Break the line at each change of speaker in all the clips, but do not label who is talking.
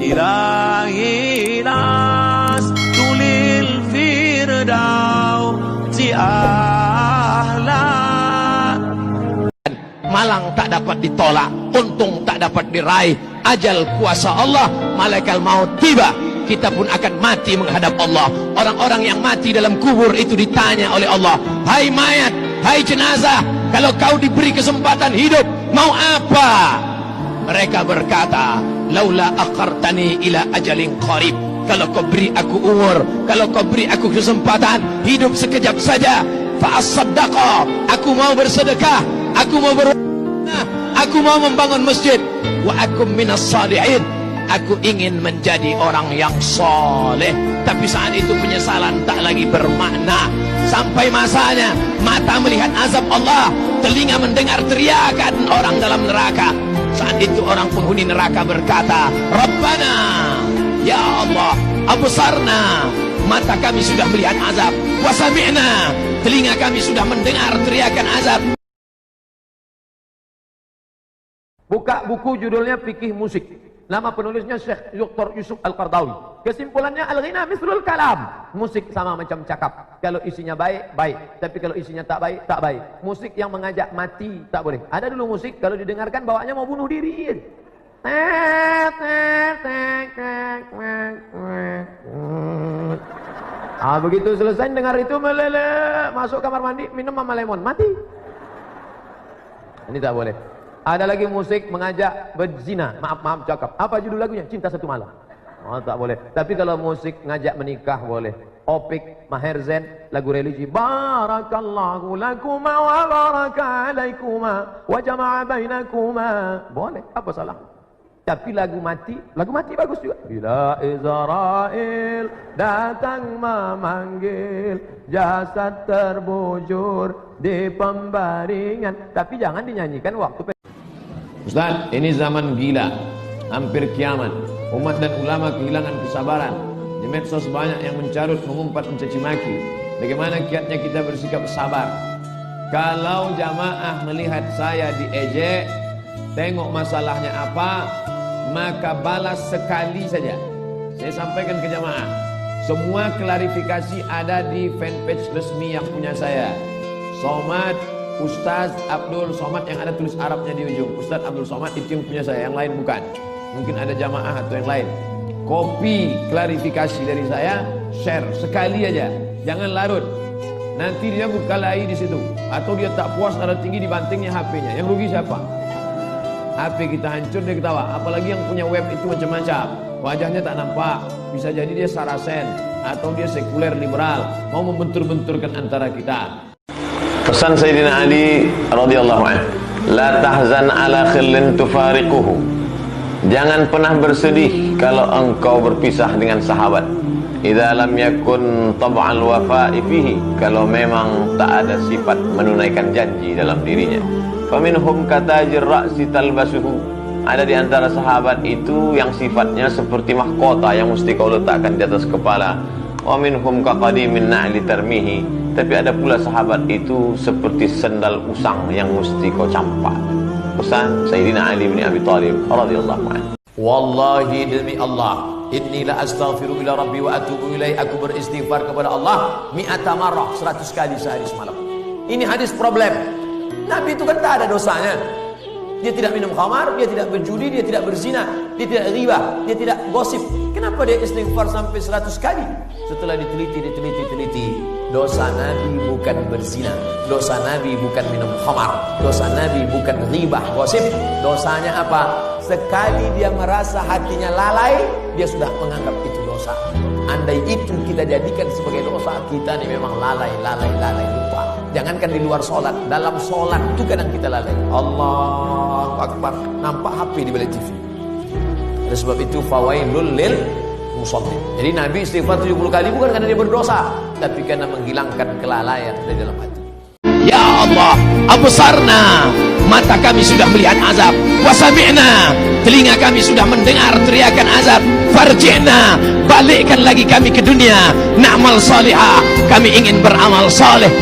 Ilahi nas tulil firdausi ahla.
Malang tak dapat ditolak, untung tak dapat diraih. Ajal kuasa Allah, malaikat maut tiba, kita pun akan mati menghadap Allah. Orang-orang yang mati dalam kubur itu ditanya oleh Allah, hai mayat, hai jenazah, kalau kau diberi kesempatan hidup, mau apa? Mereka berkata, laula akhartani ila ajalin qarib. Kalau kau beri aku umur, kalau kau beri aku kesempatan hidup sekejap saja, fa as-saddaqa, aku mau bersedekah, aku mau aku mau membangun masjid, wa akum minas salihin, aku ingin menjadi orang yang soleh. Tapi saat itu penyesalan tak lagi bermakna. Sampai masanya mata melihat azab Allah, telinga mendengar teriakan orang dalam neraka. Saat itu orang penghuni neraka berkata, Rabbana, ya Allah, absarna, mata kami sudah melihat azab, wa sami'na, telinga kami sudah mendengar teriakan azab.
Buka buku judulnya Fikih Musik. Nama penulisnya Syekh Dr. Yusuf Al-Qardawi. Kesimpulannya al-ghina mislul kalam. Musik sama macam cakap. Kalau isinya baik, baik. Tapi kalau isinya tak baik, tak baik. Musik yang mengajak mati tak boleh. Ada dulu musik kalau didengarkan bawaannya mau bunuh diri. Begitu selesai dengar itu meleleh, masuk kamar mandi, minum mama lemon, mati. Ini tak boleh. Ada lagi musik mengajak berzina. Maaf cakap. Apa judul lagunya? Cinta Satu Malam. Oh, tak boleh. Tapi kalau musik ngajak menikah boleh. Opik, Maher Zain, lagu religi. Barakallahu lakuma wa baraka alaikuma wa jama'a bainakuma. Boleh. Apa salah? Tapi lagu mati bagus juga. Bila Israel datang memanggil, jasad terbujur di pembaringan. Tapi jangan dinyanyikan waktu. Ustaz, ini zaman gila, hampir kiamat. Umat dan ulama kehilangan kesabaran. Di medsos banyak yang mencarut, mengumpat, mencaci maki. Bagaimana kiatnya kita bersikap sabar? Kalau jamaah melihat saya diejek, tengok masalahnya apa, maka balas sekali saja. Saya sampaikan ke jamaah, semua klarifikasi ada di fanpage resmi yang punya saya, Somad Ustaz Abdul Somad, yang ada tulis Arabnya di ujung. Ustaz Abdul Somad itu yang punya saya, yang lain bukan. Mungkin ada jamaah atau yang lain. Kopi klarifikasi dari saya, share sekali aja, jangan larut. Nanti dia buka lagi di situ, atau dia tak puas darah tinggi dibantingnya HP-nya. Yang rugi siapa? HP kita hancur, dia ketawa. Apalagi yang punya web itu macam-macam. Wajahnya tak nampak, bisa jadi dia Saracen atau dia sekuler liberal, mau membentur-benturkan antara kita.
Pesan Sayyidina Ali radhiyallahu anhu, la tahzan ala khillin tufariquhu. Jangan pernah bersedih kalau engkau berpisah dengan sahabat. Idza lam yakun tab'al wafa'i fihi, kalau memang tak ada sifat menunaikan janji dalam dirinya. Faminhum katajir ra'si talbasuhu, ada di antara sahabat itu yang sifatnya seperti mahkota yang mesti kau letakkan di atas kepala. Wa minhum kaqadimin na'li tarmihi, tapi ada pula sahabat itu seperti sendal usang yang mesti kau campak. Pesan Sayyidina Ali bin Abi Thalib radhiyallahu anhu.
Wallahi demi Allah, inni la astaghfiru ila rabbi wa atubu ilaih, aku beristighfar kepada Allah mi'ata marrah, 100 kali sehari semalam. Ini hadis problem. Nabi itu kan tak ada dosanya. Dia tidak minum khamar, dia tidak berjudi, dia tidak berzina, dia tidak ghibah, dia tidak gosip. Kenapa dia istighfar sampai 100 kali? Setelah diteliti, dosa Nabi bukan berzina, dosa Nabi bukan minum khamar, dosa Nabi bukan ghibah, gosip. Dosanya apa? Sekali dia merasa hatinya lalai, dia sudah menganggap itu dosa. Andai itu kita jadikan sebagai dosa, kita ini memang lalai, lupa. Jangankan di luar sholat, dalam sholat itu kadang kita lalai. Allahu Akbar, nampak HP di balik TV. Oleh sebab itu fawailul lil musallin. Jadi Nabi istighfar 70 kali bukan karena dia berdosa, tapi karena menghilangkan kelalaian dari dalam hati.
Ya Allah, absarna, mata kami sudah melihat azab, wa sami'na, telinga kami sudah mendengar teriakan azab, farji'na, balikkan lagi kami ke dunia, na'mal salihah, kami ingin beramal saleh.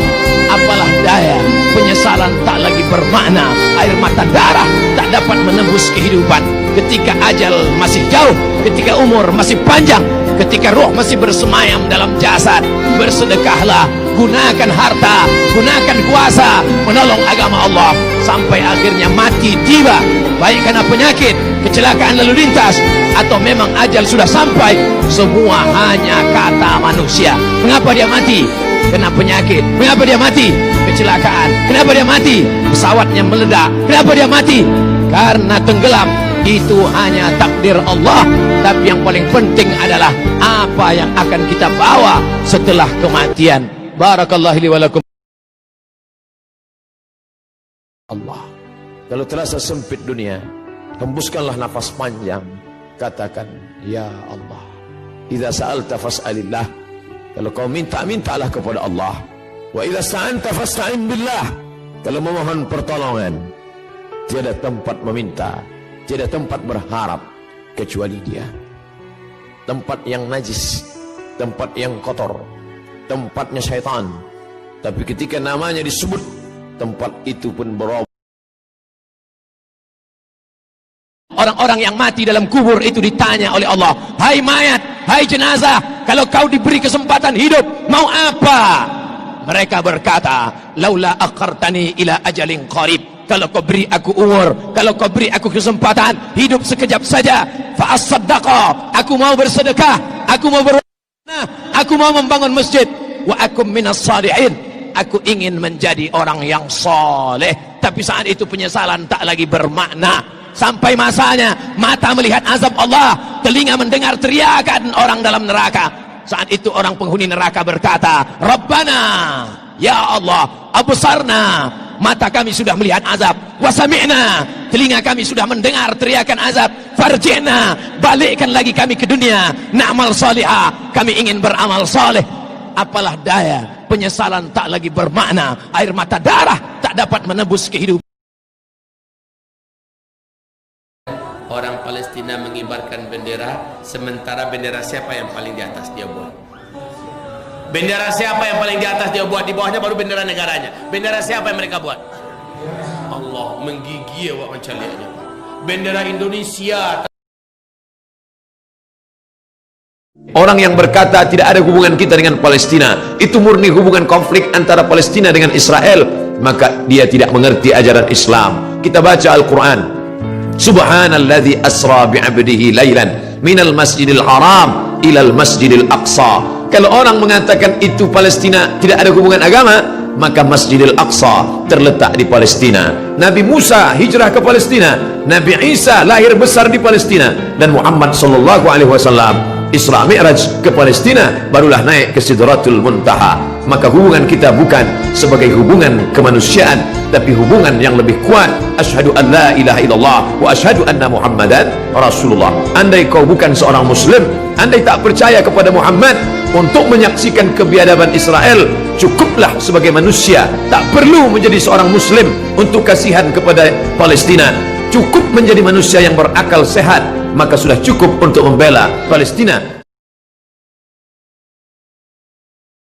Apalah daya, penyesalan tak lagi bermakna, air mata darah tak dapat menembus kehidupan. ketika ajal masih jauh, ketika umur masih panjang, ketika ruh masih bersemayam dalam jasad, bersedekahlah, gunakan harta, gunakan kuasa menolong agama Allah sampai akhirnya mati tiba, baik karena penyakit, kecelakaan lalu lintas, atau memang ajal sudah sampai. Semua hanya kata manusia. Mengapa dia mati? Kena penyakit. Mengapa dia mati? Kecelakaan. Kenapa dia mati? Pesawatnya meledak. Kenapa dia mati? Karena tenggelam. Itu hanya takdir Allah. Tapi yang paling penting adalah apa yang akan kita bawa setelah kematian. Barakallahu li wa lakum. Allah, kalau terasa sempit dunia, hembuskanlah nafas panjang, katakan ya Allah. Idza sa'alta fas'alillah. Kalau kau minta, mintalah kepada Allah. Wa idza sta'anta fasta'in billah. Kalau memohon pertolongan, tiada tempat meminta, tiada tempat berharap kecuali Dia. Tempat yang najis, tempat yang kotor, tempatnya syaitan. Tapi ketika namanya disebut, tempat itu pun berubah. Orang-orang yang mati dalam kubur itu ditanya oleh Allah, hai mayat, hai jenazah, kalau kau diberi kesempatan hidup, mau apa? Mereka berkata, laula akhartani ila ajalin qarib. Kalau kau beri aku umur, kalau kau beri aku kesempatan hidup sekejap saja, fa as-saddaqa, aku mau bersedekah, aku mau berwakaf, aku mau membangun masjid, wa akum minas salihin, aku ingin menjadi orang yang saleh. Tapi saat itu penyesalan tak lagi bermakna. Sampai masanya mata melihat azab Allah, telinga mendengar teriakan orang dalam neraka. Saat itu orang penghuni neraka berkata, Rabbana, ya Allah, absarna, mata kami sudah melihat azab, wasami'na, telinga kami sudah mendengar teriakan azab, farji'na, balikkan lagi kami ke dunia, na'mal salihah, kami ingin beramal saleh. Apalah daya, penyesalan tak lagi bermakna, air mata darah tak dapat menebus kehidupan.
Orang Palestina mengibarkan bendera, sementara bendera siapa yang paling di atas dia buat? Bendera siapa yang paling di atas dia buat? Di bawahnya baru bendera negaranya. Bendera siapa yang mereka buat? Allah, menggigil awak macam lihatnya. Bendera Indonesia.
Orang yang berkata tidak ada hubungan kita dengan Palestina, itu murni hubungan konflik antara Palestina dengan Israel, maka dia tidak mengerti ajaran Islam. Kita baca Al-Quran, Subhanalladzi asra bi'abdihi laylan minal masjidil haram ilal masjidil aqsa. Kalau orang mengatakan itu Palestina tidak ada hubungan agama, maka Masjidil Aqsa terletak di Palestina. Nabi Musa hijrah ke Palestina, Nabi Isa lahir besar di Palestina, dan Muhammad sallallahu alaihi wasallam Isra Mi'raj ke Palestina, barulah naik ke Sidratul Muntaha. Maka hubungan kita bukan sebagai hubungan kemanusiaan, tapi hubungan yang lebih kuat. Asyhadu an la ilaha illallah wa asyhadu anna Muhammadan Rasulullah. Andai kau bukan seorang muslim, andai tak percaya kepada Muhammad, untuk menyaksikan kebiadaban Israel, cukuplah sebagai manusia, tak perlu menjadi seorang muslim untuk kasihan kepada Palestina. Cukup menjadi manusia yang berakal sehat, maka sudah cukup untuk membela Palestina.